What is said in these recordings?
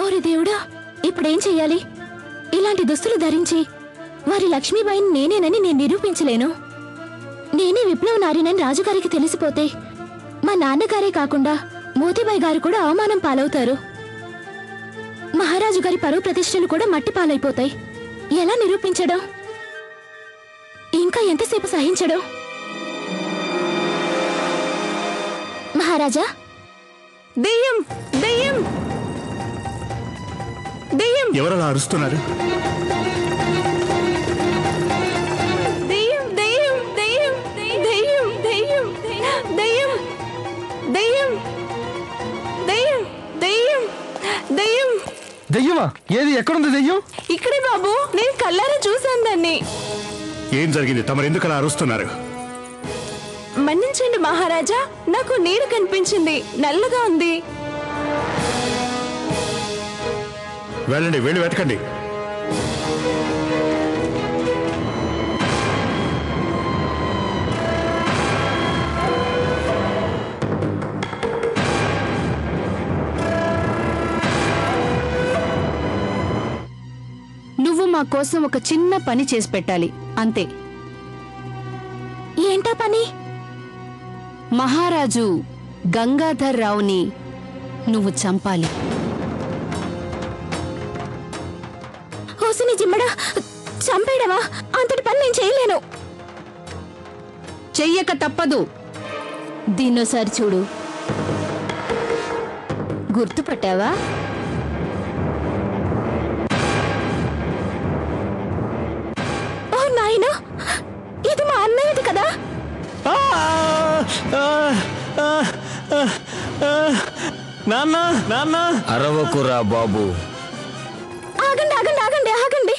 ఓరి దేవుడా, ఇప్పుడేం చెయ్యాలి? ఇలాంటి దుస్తులు ధరించి వారి లక్ష్మీబాయిని నేనేనని నేను నిరూపించలేను. నేనే విప్లవ నారినని రాజుగారికి తెలిసిపోతే మా నాన్నగారే కాకుండా మోతీబాయి గారు కూడా అవమానం పాలవుతారు. మహారాజు గారి పరువు ప్రతిష్టలు కూడా మట్టి పాలైపోతాయి. ఎలా నిరూపించడం? ఇంకా ఎంతసేపు సహించడం? మహారాజా, దెయ్యం దెయ్యం దెయ్యం! ఎవరలా అరుస్తున్నారు? దెయ్యం దెయ్యం దెయ్యం దెయ్యం దెయ్యం దెయ్యం దెయ్యం దెయ్యం దెయ్యం దెయ్యం! దెయ్యమా? ఏది? ఎక్కడుంది దెయ్యం? ఇక్కడే బాబు, నేను కళ్ళారా చూశాను దాన్ని. ఏం జరిగింది? తమరెందుకు అలా అరుస్తున్నారు? మన్నించండి మహారాజా, నాకు నీరు కనిపించింది, నల్లగా ఉంది. వెళ్ళండి, వెళ్ళి వెతకండి. నువ్వు మా కోసం ఒక చిన్న పని చేసి పెట్టాలి, అంతే. ఏంటా పని? మహారాజు గంగాధర్ రావుని నువ్వు చంపాలి. హోసిని జిమ్మడా, చంపేయడమా? అంతటి పని నేను చేయలేను. చెయ్యక తప్పదు. దీన్నోసారి చూడు. గుర్తుపట్టావా? ఓ నాయనా, ఇది మా అన్నయ్యది కదా? నాన్న నాన్న! అరవకురా బాబు. ఆగండి ఆగండి ఆగండి ఆగండి.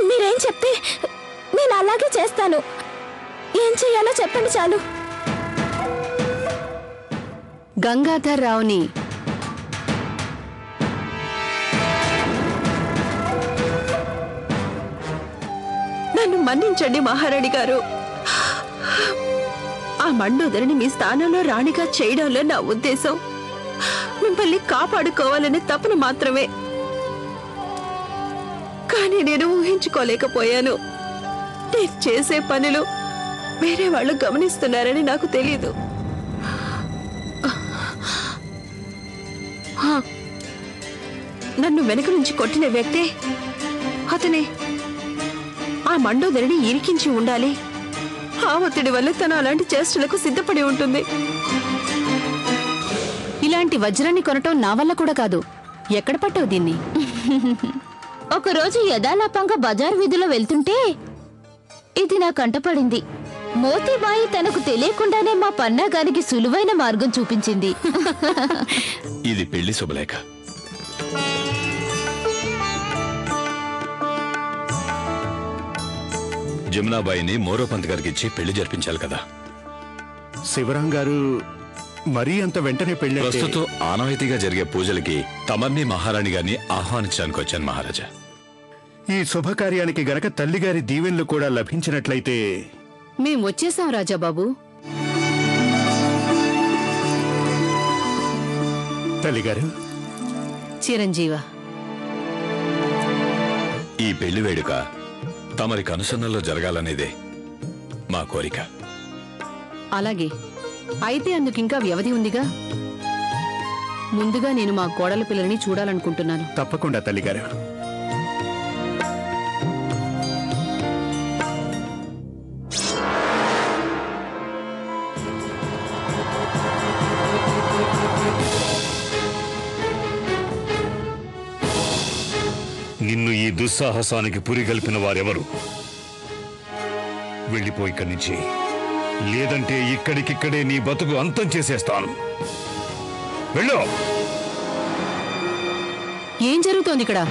మీరేం చెప్తే నేను అలాగే చేస్తాను. ఏం చెయ్యాలో చెప్పండి చాలు. గంగాధర్ రావుని నన్ను మన్నించండి మహారాణి గారు. ఆ మండోదరిని మీ స్థానంలో రాణిగా చేయడంలో నా ఉద్దేశం మిమ్మల్ని కాపాడుకోవాలనే తపన మాత్రమే. కానీ నేను ఊహించుకోలేకపోయాను. నేను చేసే పనులు వేరే వాళ్ళు గమనిస్తున్నారని నాకు తెలియదు. నన్ను వెనక నుంచి కొట్టిన వ్యక్తే అతనే. ఆ మండోదరిని ఇరికించి ఉండాలి. ఆ ఒత్తిడి వల్ల తను అలాంటి చేష్టలకు సిద్ధపడి ఉంటుంది. ఇలాంటి వజ్రాన్ని కొనటం నా వల్ల కూడా కాదు. ఎక్కడ పట్టావు దీన్ని? ఒకరోజు యథాలాపంగా బజార్ వీధిలో వెళ్తుంటే ఇది నా కంటపడింది. మోతీబాయి తనకు తెలియకుండానే మా పన్నాగానికి సులువైన మార్గం చూపించింది. ఇది పెళ్లి శుభలేఖ. జమునాబాయిని మోరోపంత్ గారికి ఇచ్చి పెళ్లి జరిపించాలి కదా. శివరాం గారు మరీ అంత వెంటనే పెళ్లి? ప్రస్తుతం ఆనవాయితీగా జరిగే పూజలకి తమర్ని మహారాణి గారిని ఆహ్వానించడానికి వచ్చాను మహారాజా. ఈ శుభకార్యానికి గనక తల్లిగారి దీవెనలు కూడా లభించినట్లయితే. మేం వచ్చేసాం రాజాబాబు. తల్లిగారు, చిరంజీవ, ఈ పెళ్లి వేడుక తమరి కనుసన్నల్లో జరగాలనేదే మా కోరిక. అలాగే అయితే అందుకింకా వ్యవధి ఉందిగా. ముందుగా నేను మా కోడల పిల్లల్ని చూడాలనుకుంటున్నాను. తప్పకుండా తల్లిగారు. నిన్ను ఈ దుస్సాహసానికి పురిగల్పిన వారెవరు? వెళ్ళిపోయి ఇక్కడి నుంచి, లేదంటే ఇక్కడికిక్కడే నీ బతుకు అంతం చేసేస్తాను. వెళ్ళు. ఏం జరుగుతోంది ఇక్కడ?